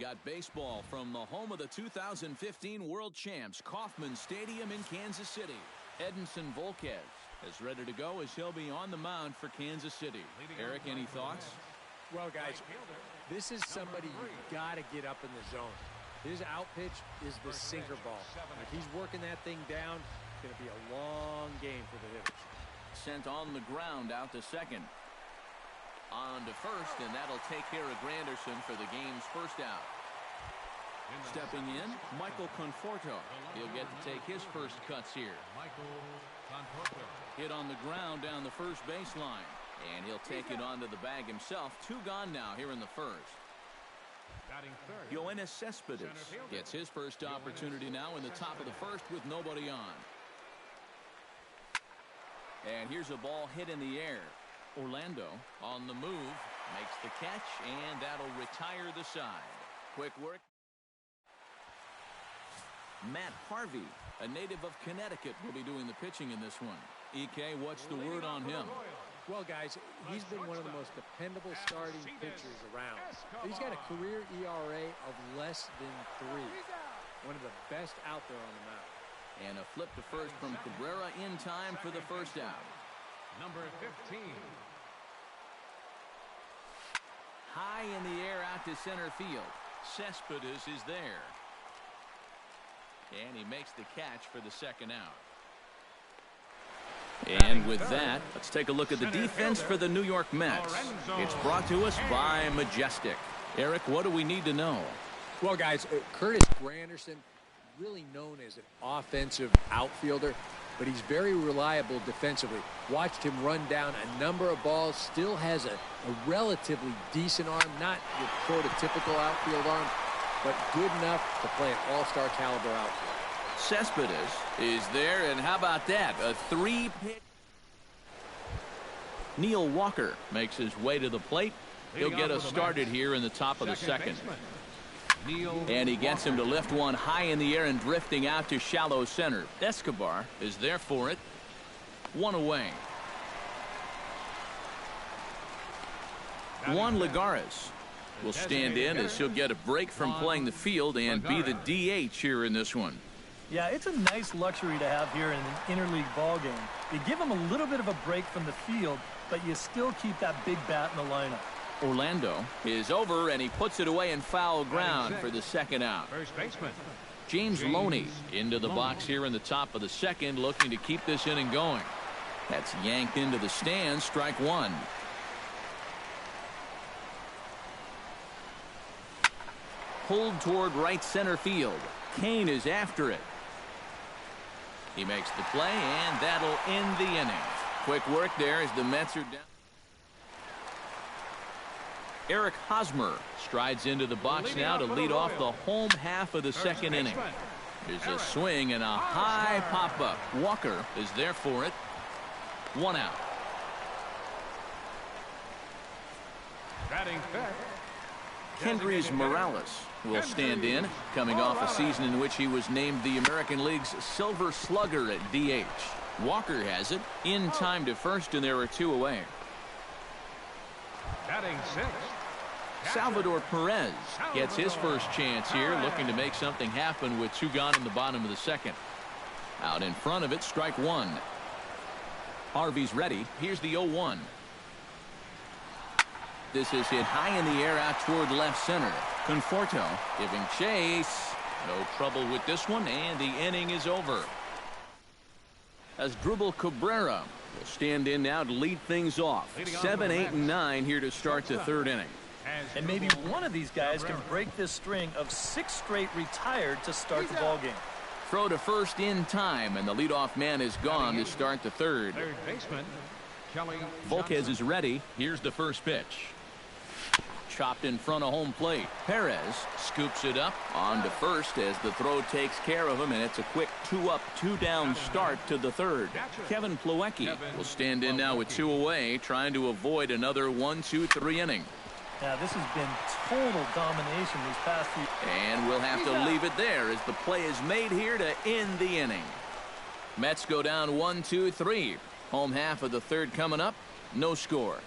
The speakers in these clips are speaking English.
got baseball from the home of the 2015 World Champs, Kauffman Stadium in Kansas City. Edinson Volquez is ready to go as he'll be on the mound for Kansas City. Eric, any thoughts? Well, guys, this is somebody you got to get up in the zone. His out pitch is the sinker ball. If he's working that thing down, it's going to be a long game for the hitters. Sent on the ground out to second. On to first, and that'll take care of Granderson for the game's first out. Stepping in, Michael Conforto. He'll get to take his first cuts here. Hit on the ground down the first baseline, and he'll take it onto the bag himself. 2 gone now here in the first. Yoenis Cespedes gets his first opportunity now in the top of the first with nobody on. And here's a ball hit in the air. Orlando on the move, makes the catch, and that'll retire the side. Quick work. Matt Harvey, a native of Connecticut, will be doing the pitching in this one. EK, what's the word on him? Well, guys, he's been one of the most dependable starting pitchers around. He's got a career ERA of less than 3. One of the best out there on the mound. And a flip to first from Cabrera in time for the first out. Number 15. High in the air out to center field. Cespedes is there. And he makes the catch for the second out. And with that, let's take a look at the defense for the New York Mets. It's brought to us by Majestic. Eric, what do we need to know? Well, guys, Curtis Granderson, really known as an offensive outfielder, but he's very reliable defensively. Watched him run down a number of balls, still has a relatively decent arm, not your prototypical outfield arm, but good enough to play an all-star caliber outfield. Cespedes is there, and how about that? A 3-pitch. Neil Walker makes his way to the plate. He'll get us started here in the top of the second. And he gets him to lift one high in the air and drifting out to shallow center. Escobar is there for it. 1 away. Juan Lagares will stand in as he'll get a break from playing the field and be the DH here in this one. Yeah, it's a nice luxury to have here in an interleague ball game. You give him a little bit of a break from the field, but you still keep that big bat in the lineup. Orlando is over, and he puts it away in foul ground for the second out. First baseman James Loney into the box here in the top of the second, looking to keep this inning going. That's yanked into the stands, strike 1. Pulled toward right center field. Kane is after it. He makes the play, and that'll end the inning. Quick work there as the Mets are down. Eric Hosmer strides into the box now to lead off the home half of the second inning. There's a swing and a high pop-up. Walker is there for it. 1 out. batting fifth. Kendrys Morales will stand in, coming off a season in which he was named the American League's Silver Slugger at DH. Walker has it in time to first, and there are 2 away. Batting sixth. Salvador Perez gets his first chance here, looking to make something happen with 2 gone in the bottom of the second. Out in front of it, strike 1. Harvey's ready. Here's the 0-1. This is hit high in the air out toward left center. Conforto giving chase. No trouble with this one, and the inning is over. Asdrubal Cabrera will stand in now to lead things off. 7, 8, and 9 here to start the 3rd inning. And maybe one of these guys can break this string of 6 straight retired to start the ball game. Throw to first in time, and the leadoff man is gone to start the 3rd. Third baseman, Kelly Volquez is ready. Here's the first pitch. Chopped in front of home plate. Perez scoops it up on to first as the throw takes care of him, and it's a quick 2-up, 2-down start to the 3rd. Kevin Plawecki will stand in now with 2 away, trying to avoid another 1-2-3 inning. Now, this has been total domination these past few. And we'll have to leave it there as the play is made here to end the inning. Mets go down 1-2-3. Home half of the 3rd coming up. No score.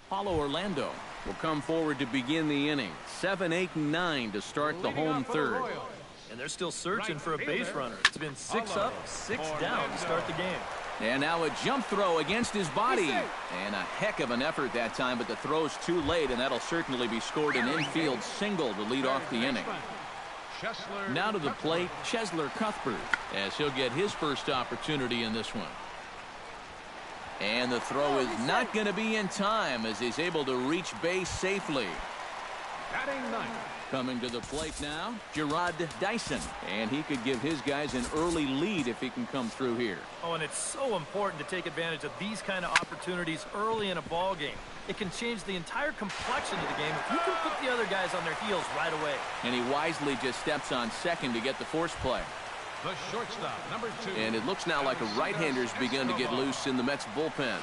Paulo Orlando will come forward to begin the inning. 7, 8, and 9 to start the home third. And they're still searching for a base runner. It's been 6 up, 6 down to start the game. And now a jump throw against his body. And a heck of an effort that time, but the throw's too late, and that'll certainly be scored an infield single to lead off the inning. Now to the plate, Cheslor Cuthbert, as he'll get his first opportunity in this one. And the throw is not going to be in time as he's able to reach base safely. Batting ninth. Coming to the plate now, Jarrod Dyson. And he could give his guys an early lead if he can come through here. Oh, and it's so important to take advantage of these kind of opportunities early in a ball game. It can change the entire complexion of the game if you can put the other guys on their heels right away. And he wisely just steps on second to get the force play. The shortstop, number 2. And it looks now like a right-hander's begun to get loose in the Mets bullpen.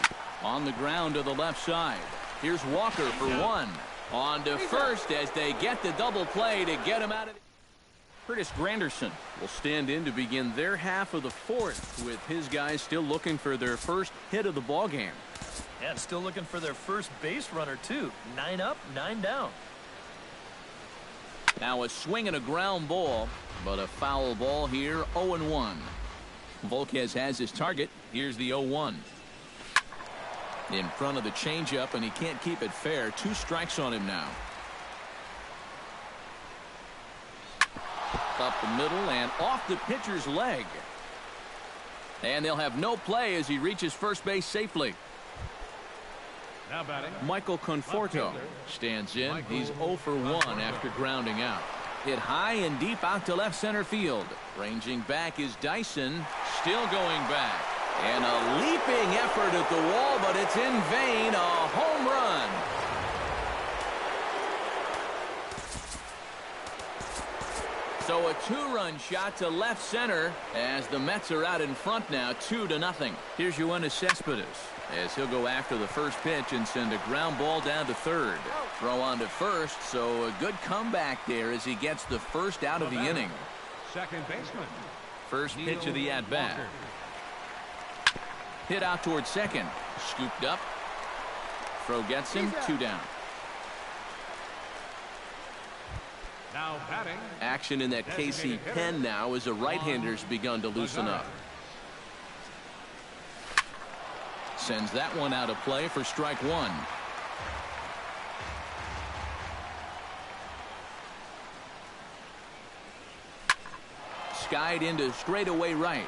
On the ground to the left side. Here's Walker for one. On to first as they get the double play to get him out of it. Curtis Granderson will stand in to begin their half of the fourth, with his guys still looking for their first hit of the ball game. And still looking for their first base runner, too. 9 up, 9 down. Now a swing and a ground ball, but a foul ball here, 0-1. Volquez has his target. Here's the 0-1. In front of the changeup, and he can't keep it fair. 2 strikes on him now. Up the middle and off the pitcher's leg. And they'll have no play as he reaches first base safely. Now batting. Michael Conforto stands in. He's 0 for 1 after grounding out. Hit high and deep out to left center field. Ranging back is Dyson. Still going back. And a leaping effort at the wall, but it's in vain. A home run. So a 2-run shot to left center as the Mets are out in front now, 2-0. Here's Yoenis Cespedes as he'll go after the first pitch and send a ground ball down to third. Throw on to first, so a good comeback there as he gets the first out of the inning. Second baseman. First pitch of the at-bat. Hit out towards second. Scooped up. Throw gets him. 2 down. Now batting. Action in that KC pen now as a right-hander's begun to loosen up. Sends that one out of play for strike 1. Skied into straightaway right.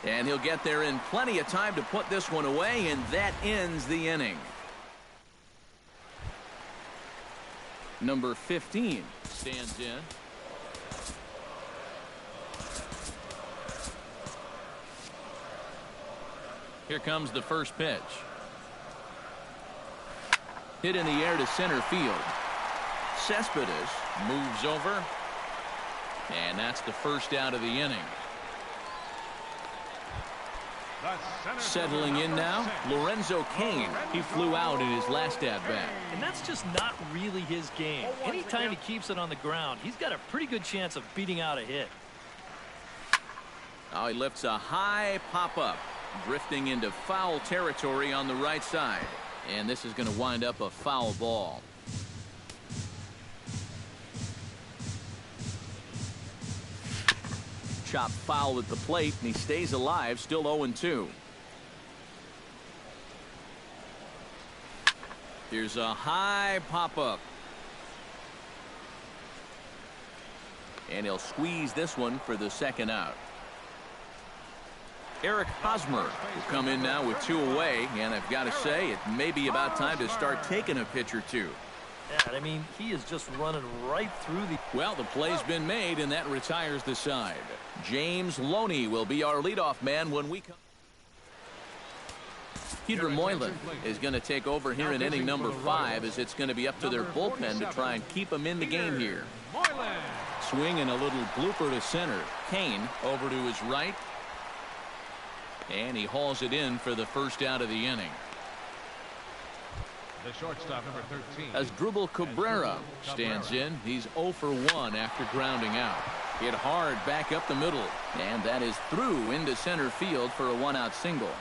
And he'll get there in plenty of time to put this one away, and that ends the inning. Number 15 stands in. Here comes the first pitch. Hit in the air to center field. Cespedes moves over. And that's the first out of the inning. Settling in now, Lorenzo Cain. He flew out in his last at-bat. And that's just not really his game. Anytime he keeps it on the ground, he's got a pretty good chance of beating out a hit. Now he lifts a high pop-up, drifting into foul territory on the right side. And this is going to wind up a foul ball. Chop foul at the plate, and he stays alive, still 0-2. Here's a high pop-up. And he'll squeeze this one for the second out. Eric Hosmer will come in now with 2 away, and I've got to say, it may be about time to start taking a pitch or 2. Yeah, I mean, he is just running right through the... Well, the play's been made, and that retires the side. James Loney will be our leadoff man when we come. Peter Moylan is going to take over here in inning number 5, as it's going to be up to their bullpen to try and keep them in the game here. Swing and a little blooper to center. Cain over to his right. And he hauls it in for the first out of the inning. The shortstop, number 13. Asdrubal Cabrera stands in. He's 0 for 1 after grounding out. Hit hard back up the middle. And that is through into center field for a 1-out single.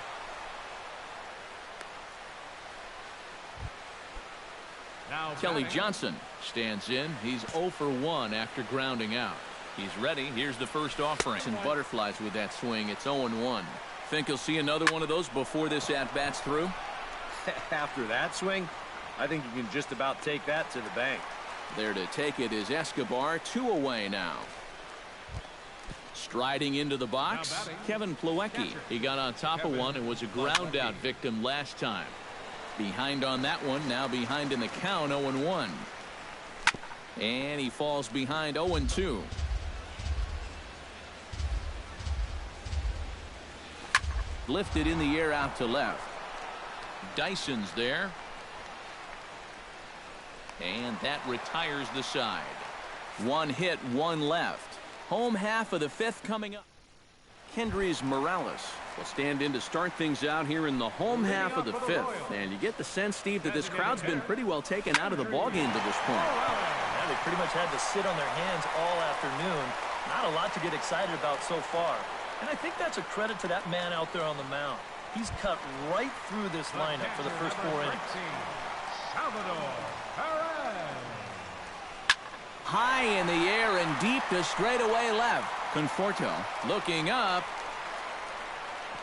Kelly Johnson stands in. He's 0 for 1 after grounding out. He's ready. Here's the first offering. And butterflies with that swing. It's 0-1. Think he'll see another one of those before this at-bat's through? After that swing, I think you can just about take that to the bank. There to take it is Escobar. 2 away now. Striding into the box, Kevin Plawecki. He got on top of one and was a ground out victim last time. Behind on that one, now behind in the count, 0-1. And he falls behind 0-2. Lifted in the air out to left. Dyson's there. And that retires the side. One hit, one left. Home half of the fifth coming up. Kendrys Morales will stand in to start things out here in the home half of the fifth. And you get the sense, Steve, that this crowd's been pretty well taken out of the ballgame to this point. Yeah, they pretty much had to sit on their hands all afternoon. Not a lot to get excited about so far. And I think that's a credit to that man out there on the mound. He's cut right through this lineup for the first 4 innings. Salvador Perez. High in the air and deep to straightaway left. Conforto looking up.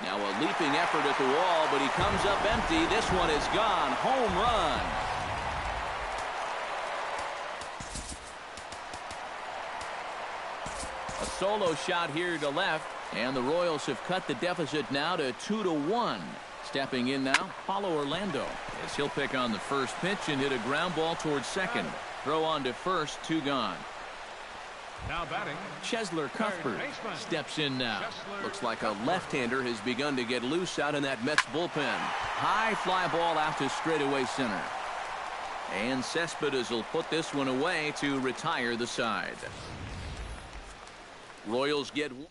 Now a leaping effort at the wall, but he comes up empty. This one is gone. Home run. A solo shot here to left, and the Royals have cut the deficit now to 2-1. Stepping in now, Paulo Orlando, as he'll pick on the first pitch and hit a ground ball towards second. Throw on to first, 2 gone. Now batting, Chesler Cuthbert steps in now. Looks like a left-hander has begun to get loose out in that Mets bullpen. High fly ball out to straightaway center. And Cespedes will put this one away to retire the side. Royals get one.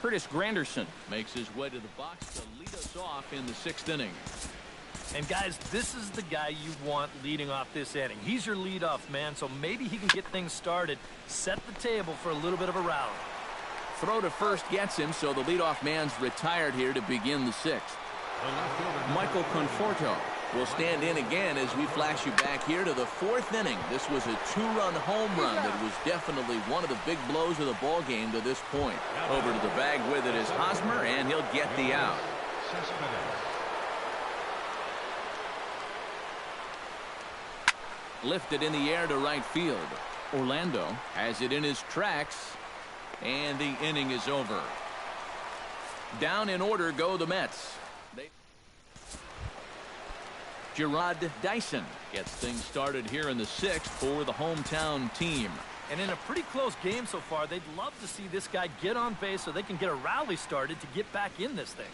Curtis Granderson makes his way to the box to lead us off in the 6th inning. And guys, this is the guy you want leading off this inning. He's your leadoff man, so maybe he can get things started, set the table for a little bit of a rally. Throw to first gets him, so the leadoff man's retired here to begin the 6th. Michael Conforto will stand in again as we flash you back here to the 4th inning. This was a 2-run home run that was definitely one of the big blows of the ball game to this point. Over to the bag with it is Hosmer, and he'll get the out. Lifted in the air to right field. Orlando has it in his tracks, and the inning is over. Down in order go the Mets. Gerard Dyson gets things started here in the 6th for the hometown team. And in a pretty close game so far, they'd love to see this guy get on base so they can get a rally started to get back in this thing.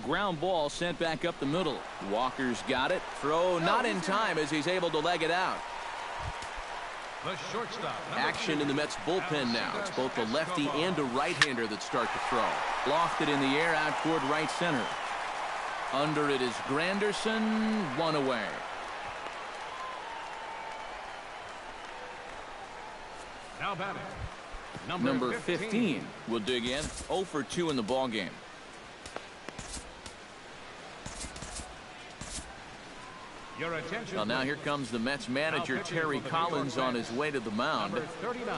Ground ball sent back up the middle. Walker's got it. Throw not in time as he's able to leg it out. The shortstop. Action in the Mets bullpen now. It's both a lefty and a right-hander that start to throw. Lofted in the air out toward right center. Under it is Granderson. 1 away. Now batting, Number 15 will dig in. 0 for 2 in the ball game. Your attention. Well, now here comes the Mets manager, Terry Collins, on his way to the mound.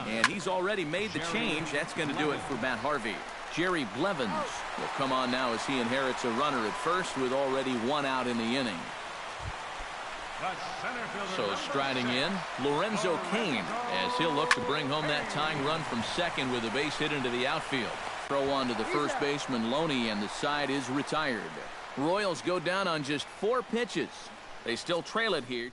And he's already made the change. That's going to do it for Matt Harvey. Jerry Blevins will come on now as he inherits a runner at first with already 1 out in the inning. So striding in, Lorenzo Cain, as he'll look to bring home that tying run from second with a base hit into the outfield. Throw on to the first baseman, Loney, and the side is retired. Royals go down on just 4 pitches. They still trail it here.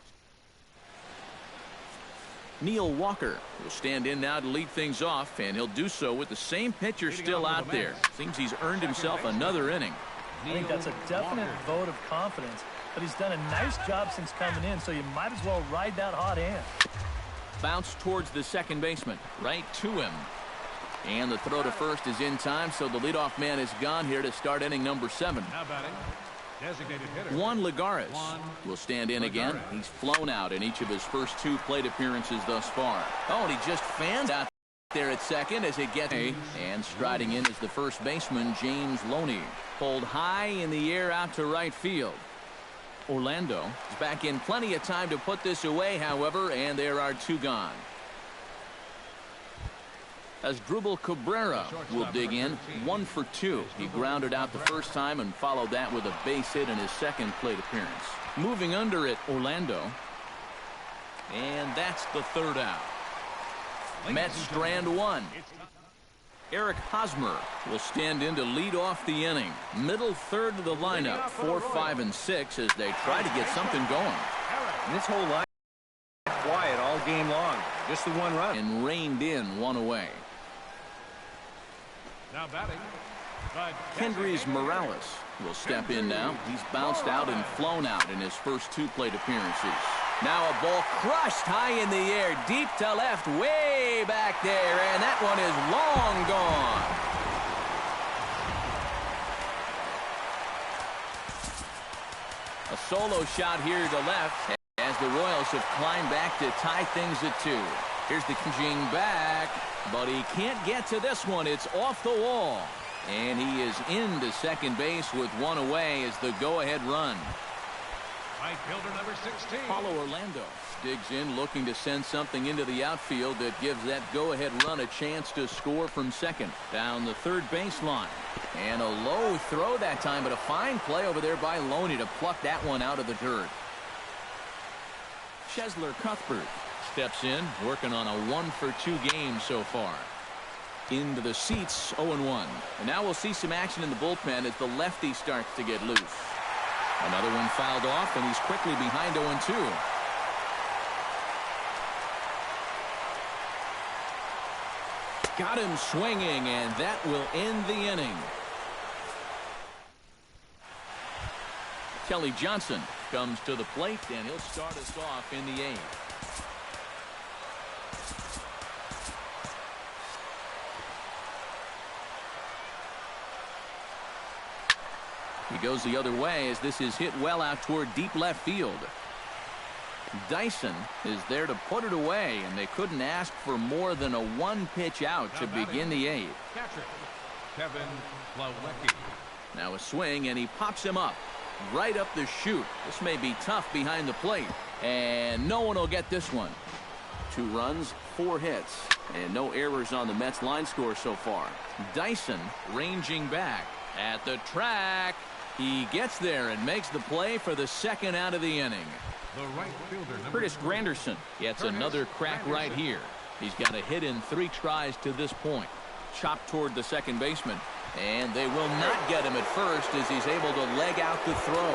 Neil Walker will stand in now to lead things off, and he'll do so with the same pitcher still out there. Seems he's earned himself another inning. I think that's a definite vote of confidence, but he's done a nice job since coming in, so you might as well ride that hot hand. Bounce towards the second baseman, right to him. And the throw to first is in time, so the leadoff man is gone here to start inning number 7. Now batting, designated hitter Juan Lagares will stand in again. He's flown out in each of his first 2 plate appearances thus far. Oh, and he just fans out there at second as it gets. And striding in is the first baseman, James Loney. Pulled high in the air out to right field. Orlando is back in plenty of time to put this away, however, and there are 2 gone. As Asdrubal Cabrera will dig in, 1 for 2. He grounded out the first time and followed that with a base hit in his second plate appearance. Moving under it, Orlando. And that's the 3rd out. Mets strand 1. Eric Hosmer will stand in to lead off the inning. Middle third of the lineup, 4, 5, and 6 as they try to get something going. And this whole line quiet all game long. Just the 1 run. And reined in 1 away. Now batting. Kendrys Morales will step in now. He's bounced out and flown out in his first 2 plate appearances. Now a ball crushed high in the air, deep to left, way back there, and that one is long gone. A solo shot here to left as the Royals have climbed back to tie things at 2. Here's the Jing back, but he can't get to this one. It's off the wall. And he is into second base with 1 away as the go-ahead run. Right fielder number 16. Paulo Orlando digs in, looking to send something into the outfield that gives that go-ahead run a chance to score from second. Down the third baseline. And a low throw that time, but a fine play over there by Loney to pluck that one out of the dirt. Cheslor Cuthbert steps in, working on a 1 for 2 game so far. Into the seats, 0-1. And now we'll see some action in the bullpen as the lefty starts to get loose. Another one fouled off, and he's quickly behind 0-2. Got him swinging, and that will end the inning. Kelly Johnson comes to the plate, and he'll start us off in the 8th. He goes the other way as this is hit well out toward deep left field. Dyson is there to put it away, and they couldn't ask for more than a 1-pitch out to begin the 8th. Catcher, Kevin Plawecki. Now a swing, and he pops him up right up the chute. This may be tough behind the plate, and no one will get this one. 2 runs, 4 hits, and no errors on the Mets line score so far. Dyson ranging back at the track. He gets there and makes the play for the 2nd out of the inning. The right fielder, Curtis Granderson gets another crack right here. He's got a hit in 3 tries to this point. Chopped toward the second baseman, and they will not get him at first as he's able to leg out the throw.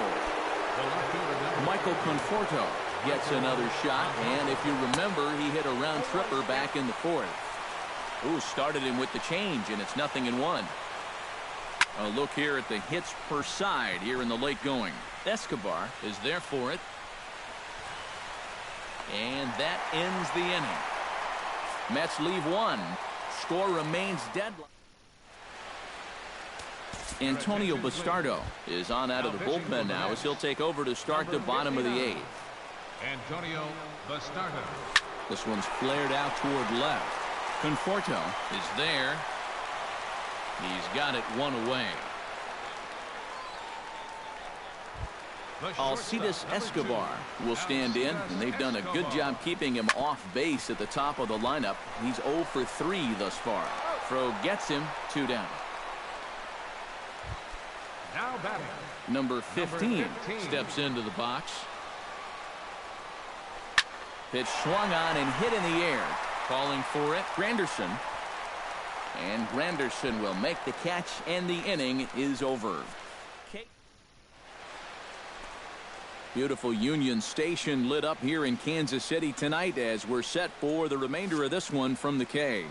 Michael Conforto gets another shot, and if you remember, he hit a round tripper back in the 4th. Ooh, started him with the change, and it's 0-1. A look here at the hits per side here in the late going. Escobar is there for it. And that ends the inning. Mets leave 1. Score remains deadlocked. Antonio Bastardo is on out of the bullpen now as he'll take over to start the bottom of the 8th. Antonio Bastardo. This one's flared out toward left. Conforto is there. He's got it 1 away. Alcides Escobar will stand in, and they've done a good job keeping him off base at the top of the lineup. He's 0 for 3 thus far. Throw gets him 2 down. Now batting. Number 15 steps into the box. Pitch swung on and hit in the air. Calling for it, Granderson. And Granderson will make the catch, and the inning is over. Beautiful Union Station lit up here in Kansas City tonight as we're set for the remainder of this one from the K.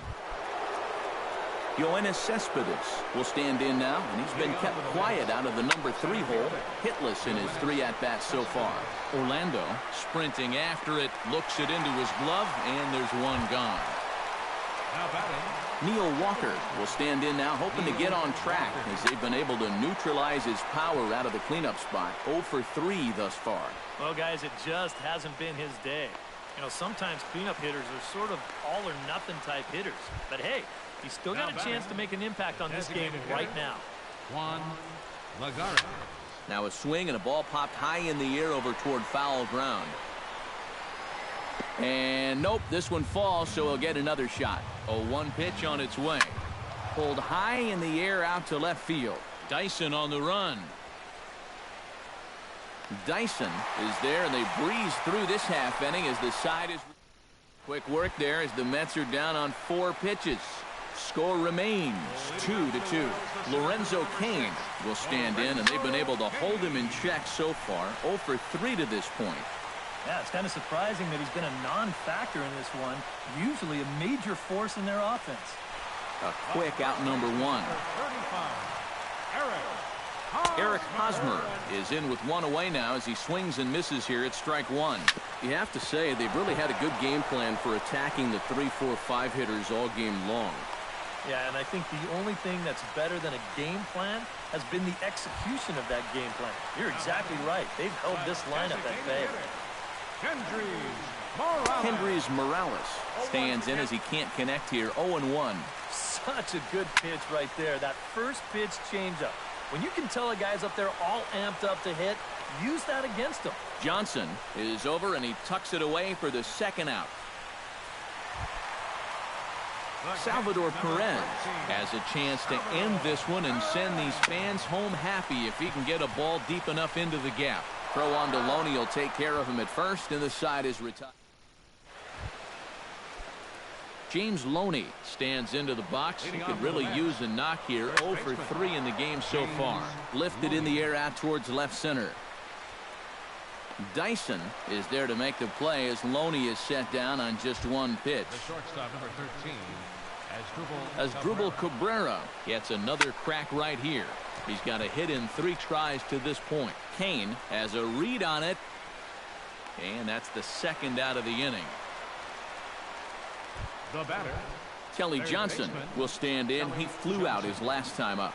Yoenis Cespedes will stand in now, and he's been kept quiet out of the number 3 hole, hitless in his 3 at-bats so far. Orlando sprinting after it, looks it into his glove, and there's 1 gone. Now batting. Neil Walker will stand in now, hoping to get on track as they've been able to neutralize his power out of the cleanup spot. 0 for 3 thus far. Well, guys, it just hasn't been his day. You know, sometimes cleanup hitters are sort of all-or-nothing type hitters. But, hey, he's still got a chance to make an impact on this game right now. Juan Lagares. Now a swing and a ball popped high in the air over toward foul ground. And nope, this one falls, so he'll get another shot. A 1 pitch on its way. Pulled high in the air out to left field. Dyson on the run. Dyson is there, and they breeze through this half inning as the side is... Quick work there as the Mets are down on 4 pitches. Score remains 2-2. Lorenzo Cain will stand in, and they've been able to hold him in check so far. 0 for 3 to this point. Yeah, it's kind of surprising that he's been a non-factor in this one. Usually a major force in their offense. A quick out number 1. Eric Hosmer is in with 1 away now as he swings and misses here at strike 1. You have to say they've really had a good game plan for attacking the 3, 4, 5 hitters all game long. Yeah, and I think the only thing that's better than a game plan has been the execution of that game plan. You're exactly right. They've held this lineup at bay. Kendrys Morales stands in as he can't connect here. 0-1. Such a good pitch right there. That first pitch changeup. When you can tell a guy's up there all amped up to hit, use that against him. Johnson is over, and he tucks it away for the second out. Salvador Perez has a chance to end this one and send these fans home happy if he can get a ball deep enough into the gap. Throw on to Loney will take care of him at first, and the side is retired. James Loney stands into the box. He could really use a knock here. 0 for 3 in the game so far. Lifted in the air out towards left center. Dyson is there to make the play as Loney is set down on just 1 pitch. The shortstop, number 13, Asdrubal Cabrera gets another crack right here. He's got a hit in 3 tries to this point. Cain has a read on it, and that's the second out of the inning. The batter, Kelly Johnson will stand in. He flew out his last time up.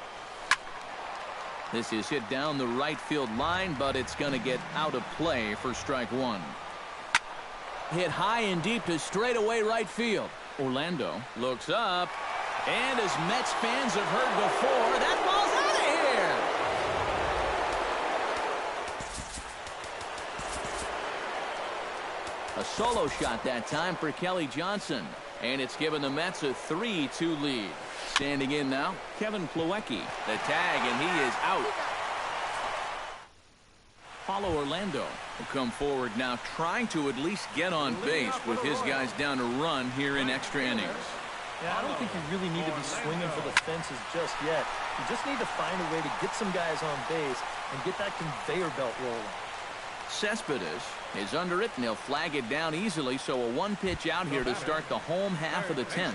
This is hit down the right field line, but it's going to get out of play for strike 1. Hit high and deep to straightaway right field. Orlando looks up, and as Mets fans have heard before, that ball's out of here. A solo shot that time for Kelly Johnson, and it's given the Mets a 3-2 lead. Standing in now, Kevin Plawecki. The tag, and he is out. Paulo Orlando will come forward now, trying to at least get on base with his guys down to run here in extra innings. Yeah, I don't think you really need to be swinging for the fences just yet. You just need to find a way to get some guys on base and get that conveyor belt rolling. Cespedes is under it, and he'll flag it down easily, so a 1 pitch out here to start the home half of the 10th.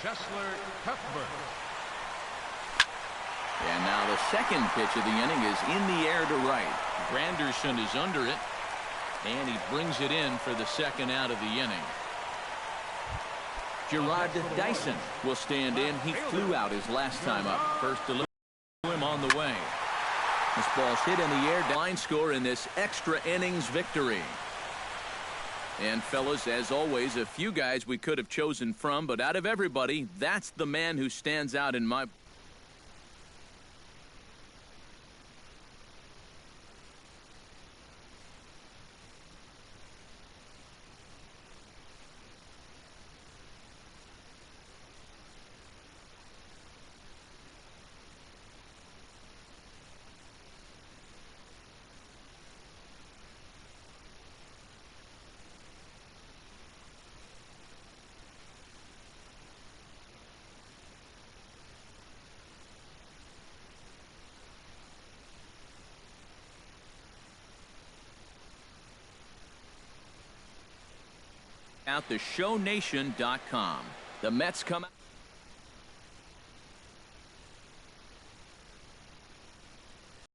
Schessler Cuthbert. And now the second pitch of the inning is in the air to right. Granderson is under it, and he brings it in for the second out of the inning. Gerard Dyson will stand in. He flew out his last time up. First delivery to him on the way. This ball's hit in the air. Line score in this extra innings victory. And fellas, as always, a few guys we could have chosen from, but out of everybody, that's the man who stands out in my... out the ShowNation.com. The Mets come out.